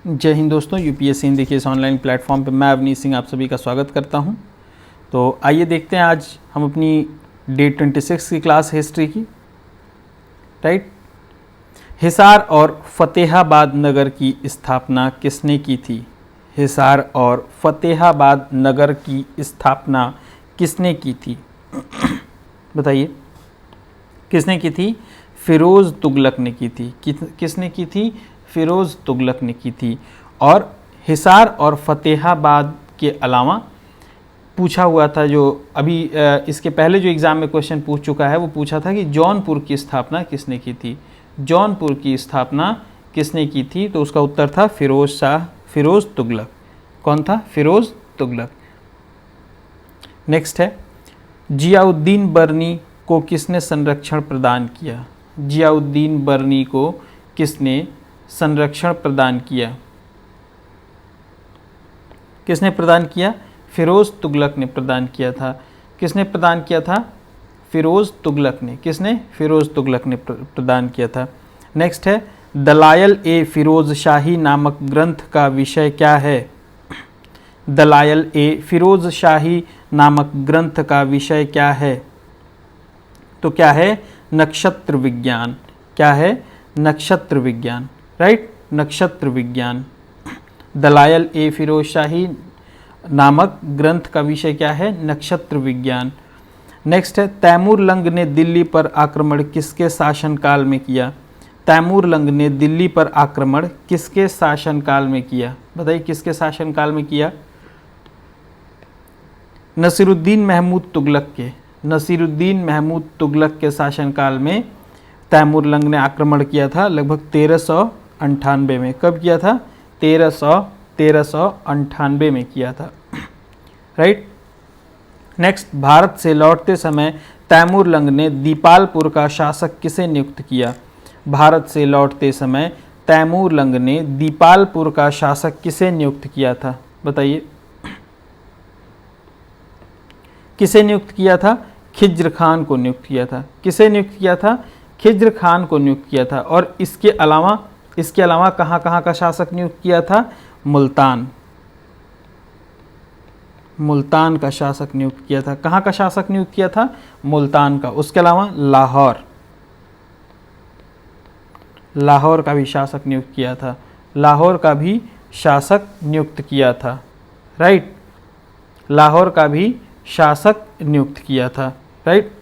जय हिंद दोस्तों, यूपीएससी हिंदी के इस ऑनलाइन प्लेटफॉर्म पे मैं अवनीश सिंह आप सभी का स्वागत करता हूं। तो आइए देखते हैं आज हम अपनी डे 26 की क्लास हिस्ट्री की। राइट, हिसार और फतेहाबाद नगर की स्थापना किसने की थी? हिसार और फतेहाबाद नगर की स्थापना किसने की थी? बताइए, किसने की थी? फिरोज़ तुगलक ने की थी। किसने की थी? फिरोज़ तुगलक ने की थी। और हिसार और फतेहाबाद के अलावा पूछा हुआ था, जो अभी इसके पहले जो एग्ज़ाम में क्वेश्चन पूछ चुका है, वो पूछा था कि जौनपुर की स्थापना किसने की थी? जौनपुर की स्थापना किसने की थी? तो उसका उत्तर था फिरोज़ तुगलक। कौन था? फिरोज़ तुगलक। नेक्स्ट है, जियाउद्दीन बर्नी को किसने संरक्षण प्रदान किया? जियाउद्दीन बर्नी को किसने संरक्षण प्रदान किया? किसने प्रदान किया? फिरोज़ तुगलक ने प्रदान किया था। किसने प्रदान किया था? फिरोज़ तुगलक ने। किसने? फिरोज़ तुगलक ने प्रदान किया था। नेक्स्ट है, दलायल ए फिरोज़ शाही नामक ग्रंथ का विषय क्या है? दलायल ए फिरोज़ शाही नामक ग्रंथ का विषय क्या है? तो क्या है? नक्षत्र विज्ञान। क्या है? नक्षत्र विज्ञान। राइट, नक्षत्र विज्ञान। दलायल ए फिरोज शाही नामक ग्रंथ का विषय क्या है? नक्षत्र विज्ञान। नेक्स्ट है, तैमूरलंग ने दिल्ली पर आक्रमण किसके शासनकाल में किया? तैमूरलंग ने दिल्ली पर आक्रमण किसके शासनकाल में किया? बताइए, किसके शासनकाल में किया? नसीरुद्दीन महमूद तुगलक के। नसीरुद्दीन महमूद तुगलक के शासनकाल में तैमूरलंग ने आक्रमण किया था, लगभग 1398 में। कब किया था? 1398 में किया था। राइट। नेक्स्ट, भारत से लौटते समय तैमूरलंग ने दीपालपुर का शासक किसे नियुक्त किया? भारत से लौटते समय तैमूरलंग ने दीपालपुर का शासक किसे नियुक्त किया था? बताइए, किसे नियुक्त किया था? खिज्र खान को नियुक्त किया था। किसे नियुक्त किया था? खिज्र खान को नियुक्त किया था। और इसके अलावा कहाँ कहाँ का शासक नियुक्त किया था? मुल्तान का शासक नियुक्त किया था। कहाँ का शासक नियुक्त किया था? मुल्तान का। उसके अलावा लाहौर का भी शासक नियुक्त किया था। लाहौर का भी शासक नियुक्त किया था। राइट, लाहौर का भी शासक नियुक्त किया था। राइट।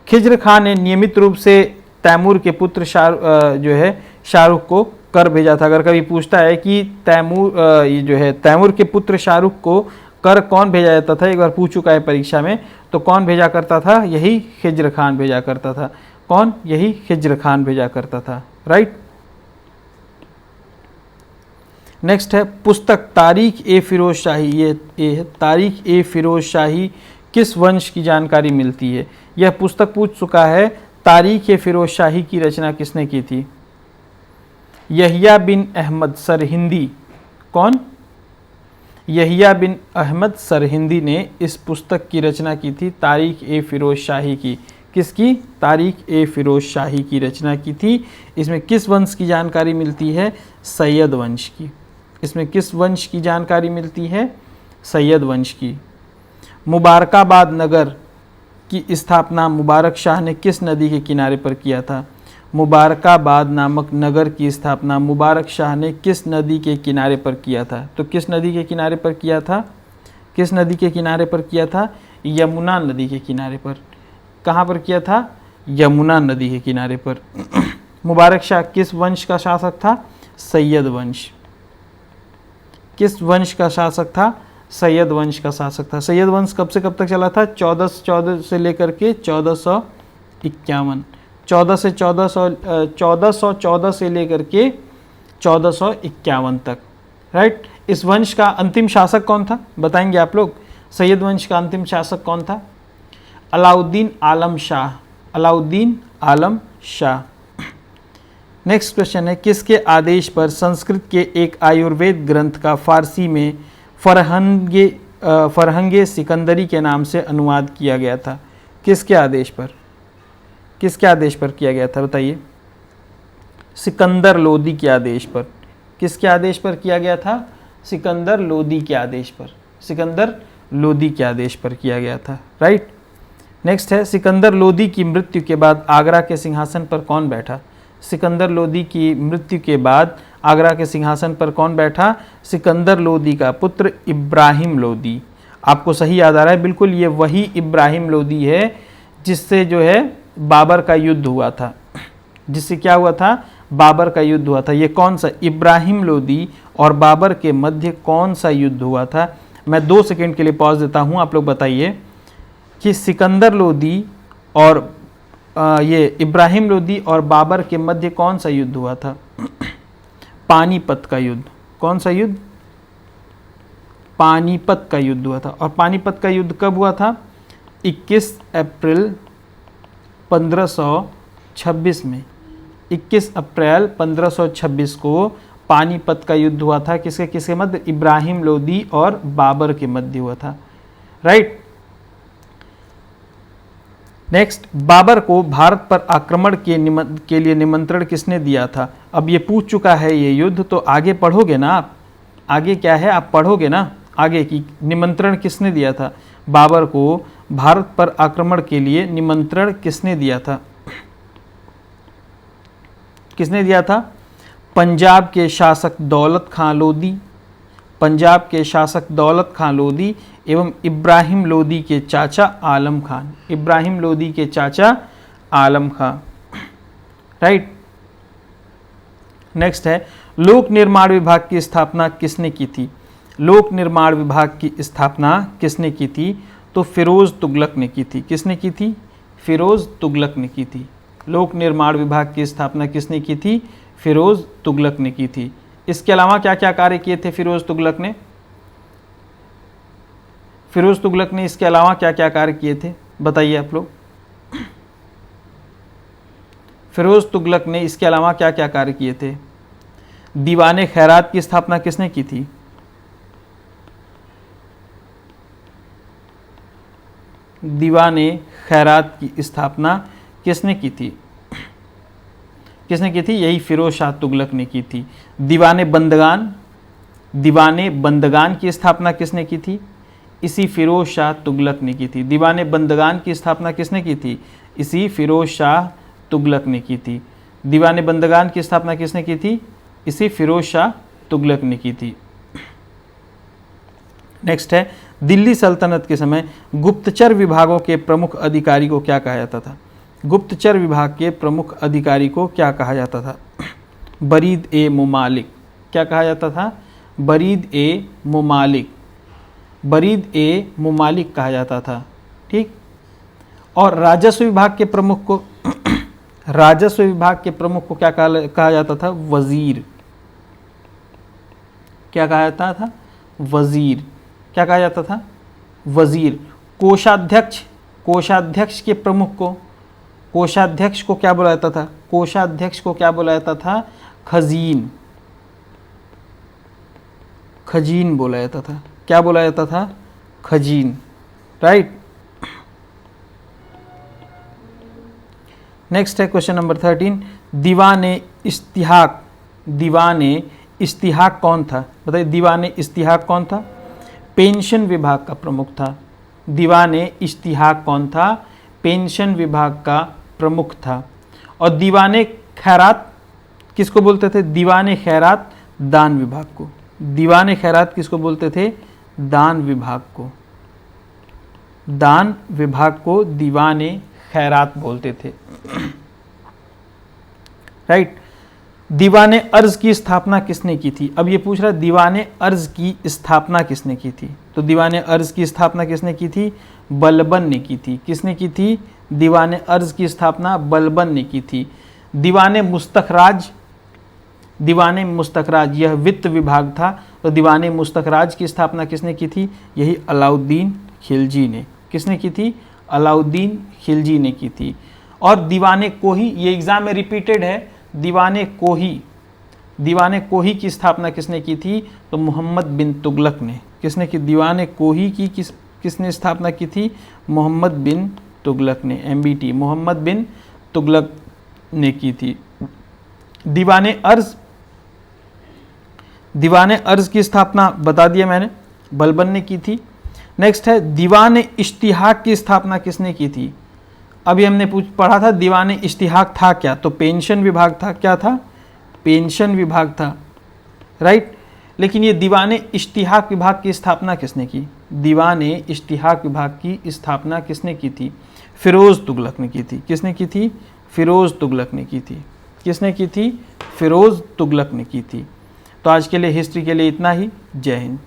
खिज्र खान ने नियमित रूप से तैमूर के पुत्र शाहरुख को कर भेजा था। अगर कभी पूछता है कि तैमूर के पुत्र शाहरुख को कर कौन भेजा जाता था, एक बार पूछ चुका है परीक्षा में, तो कौन भेजा करता था? यही खिज्र खान भेजा करता था। कौन? यही खिज्र खान भेजा करता था। राइट। नेक्स्ट है, पुस्तक तारीख ए फिरोज शाही। ये तारीख ए फिरोज शाही किस वंश की जानकारी मिलती है? यह पुस्तक पूछ चुका है, तारीख ए फिरोज शाही की रचना किसने की थी? यहिया बिन अहमद सरहिंदी। कौन? यहिया बिन अहमद सरहिंदी ने इस पुस्तक की रचना की थी, तारीख ए फिरोज शाही की। किसकी? तारीख ए फिरोज शाही की रचना की थी। इसमें किस वंश की जानकारी मिलती है? सैयद वंश की। इसमें किस वंश की जानकारी मिलती है? सैयद वंश की। मुबारकाबाद नगर की स्थापना मुबारक शाह ने किस नदी के किनारे पर किया था? मुबारकाबाद नामक नगर की स्थापना मुबारक शाह ने किस नदी के किनारे पर किया था? तो किस नदी के किनारे पर किया था? किस नदी के किनारे पर किया था? यमुना नदी के किनारे पर। कहाँ पर किया था? यमुना नदी के किनारे पर। मुबारक शाह किस वंश का शासक था? सैयद वंश। किस वंश का शासक था? सैयद वंश का शासक था। सैयद वंश कब से कब तक चला था? 1414 से लेकर के 1451। 1414 से लेकर के 1451 तक। राइट। इस वंश का अंतिम शासक कौन था? बताएंगे आप लोग। सैयद वंश का अंतिम शासक कौन था? अलाउद्दीन आलम शाह। अलाउद्दीन आलम शाह। नेक्स्ट क्वेश्चन है, किसके आदेश पर संस्कृत के एक आयुर्वेद ग्रंथ का फारसी में फरहंगे सिकंदरी के नाम से अनुवाद किया गया था? किसके आदेश पर? किसके आदेश पर किया गया था? बताइए। सिकंदर लोदी के आदेश पर। किसके आदेश पर किया गया था? सिकंदर लोदी के आदेश पर, सिकंदर लोदी के आदेश पर किया गया था। राइट। नेक्स्ट है, सिकंदर लोदी की मृत्यु के बाद आगरा के सिंहासन पर कौन बैठा? सिकंदर लोदी की मृत्यु के बाद आगरा के सिंहासन पर कौन बैठा? सिकंदर लोदी का पुत्र इब्राहिम लोदी। आपको सही याद आ रहा है, बिल्कुल ये वही इब्राहिम लोदी है जिससे जो है बाबर का युद्ध हुआ था, जिससे क्या हुआ था? बाबर का युद्ध हुआ था। ये कौन सा? इब्राहिम लोदी और बाबर के मध्य कौन सा युद्ध हुआ था? मैं 2 सेकंड के लिए पॉज देता हूँ, आप लोग बताइए कि सिकंदर लोदी और ये इब्राहिम लोदी और बाबर के मध्य कौन सा युद्ध हुआ था? पानीपत का युद्ध। कौन सा युद्ध? पानीपत का युद्ध हुआ था। और पानीपत का युद्ध कब हुआ था? 21 अप्रैल 1526 में। 21 अप्रैल 1526 को पानीपत का युद्ध हुआ था। किसके किसके मध्य? इब्राहिम लोदी और बाबर के मध्य हुआ था। राइट। नेक्स्ट, बाबर को भारत पर आक्रमण के लिए निमंत्रण किसने दिया था? अब ये पूछ चुका है ये युद्ध, तो आगे पढ़ोगे ना आप, आगे क्या है आप पढ़ोगे ना आगे की निमंत्रण किसने दिया था? बाबर को भारत पर आक्रमण के लिए निमंत्रण किसने दिया था? किसने दिया था? पंजाब के शासक दौलत खां लोदी, पंजाब के शासक दौलत खां लोदी एवं इब्राहिम लोदी के चाचा आलम खान, इब्राहिम लोदी के चाचा आलम खां। राइट। नेक्स्ट है, लोक निर्माण विभाग की स्थापना किसने की थी? लोक निर्माण विभाग की स्थापना किसने की थी? तो फिरोज तुगलक ने की थी। किसने की थी? फिरोज तुगलक ने की थी। लोक निर्माण विभाग की स्थापना किसने की थी? फिरोज तुगलक ने की थी। इसके अलावा क्या क्या कार्य किए थे फिरोज तुगलक ने? फिरोज तुगलक ने इसके अलावा क्या क्या कार्य किए थे बताइए आप लोग। फिरोज तुगलक ने इसके अलावा क्या क्या कार्य किए थे? दीवाने खैरात की स्थापना किसने की थी? दीवाने खैरात की स्थापना किसने की थी? किसने की थी? यही फिरोज शाह तुगलक ने की थी। दीवाने बंदगान, दीवाने बंदगान की स्थापना किसने की थी? इसी फिरोज शाह तुगलक ने की थी। दीवाने बंदगान की स्थापना किसने की थी? इसी फिरोज शाह तुगलक ने की थी। दीवाने बंदगान की स्थापना किसने की थी? इसी फिरोज शाह तुगलक ने की थी। नेक्स्ट है, दिल्ली सल्तनत के समय गुप्तचर विभागों के प्रमुख अधिकारी को क्या कहा जाता था? गुप्तचर विभाग के प्रमुख अधिकारी को क्या कहा जाता था? बरीद ए मुमालिक। क्या कहा जाता था? बरीद ए मुमालिक, बरीद ए मुमालिक कहा जाता था। ठीक। और राजस्व विभाग के प्रमुख को राजस्व विभाग के प्रमुख को क्या कहा जाता था? वजीर। क्या कहा जाता था? वजीर। क्या कहा जाता था? वजीर। कोषाध्यक्ष, कोषाध्यक्ष के प्रमुख को, कोषाध्यक्ष को क्या बोला जाता था? कोषाध्यक्ष को क्या बोला जाता था? खजीन, खजीन बोला जाता था। क्या बोला जाता था? खजीन। राइट। नेक्स्ट है क्वेश्चन नंबर 13, दीवाने इस्तिहाक, दीवाने इस्तिहाक कौन था? बताइए, दीवाने इस्तिहाक कौन था? पेंशन विभाग का प्रमुख था। दीवाने इस्तिहाक कौन था? पेंशन विभाग का प्रमुख था। और दीवाने खैरात किसको बोलते थे? दीवाने खैरात दान विभाग को। दीवाने खैरात किसको बोलते थे? दान विभाग को। दान विभाग को दीवाने खैरात बोलते थे। राइट। दीवाने अर्ज की स्थापना किसने की थी? अब ये पूछ रहा है दीवाने अर्ज की स्थापना किसने की थी? तो दीवाने अर्ज की स्थापना किसने की थी? बलबन ने की थी। किसने की थी? दीवाने अर्ज की स्थापना बलबन ने की थी। दीवाने मुस्तखराज, दीवाने मुस्तखराज यह वित्त विभाग था, तो दीवाने मुस्तखराज की स्थापना किसने की थी? यही अलाउद्दीन खिलजी ने। किसने की थी? अलाउद्दीन खिलजी ने की थी। और दीवाने कोही, ये एग्जाम में रिपीटेड है, दीवाने कोही, दीवाने कोही की स्थापना किसने की थी? तो मोहम्मद बिन तुगलक ने। किसने की? दीवाने कोही की किसने स्थापना की थी? मोहम्मद बिन तुगलक ने। MBT, मोहम्मद बिन तुगलक ने की थी। दीवाने अर्ज दीवाने अर्ज की स्थापना बता दिया मैंने, बलबन ने की थी। नेक्स्ट है दीवान इश्तिहाक की स्थापना किसने की थी? अभी हमने पढ़ा था दीवान इश्तिहाक था क्या, तो पेंशन विभाग था। क्या था? पेंशन विभाग था, राइट। लेकिन ये दीवान इश्तिहाक विभाग की स्थापना किसने की? दीवान इश्तिहाक विभाग की स्थापना किसने की थी? फिरोज़ तुगलक ने की थी। किसने की थी? फिरोज़ तुगलक ने की थी। किसने की थी? फिरोज़ तुगलक ने की थी। तो आज के लिए हिस्ट्री के लिए इतना ही। जय हिंद।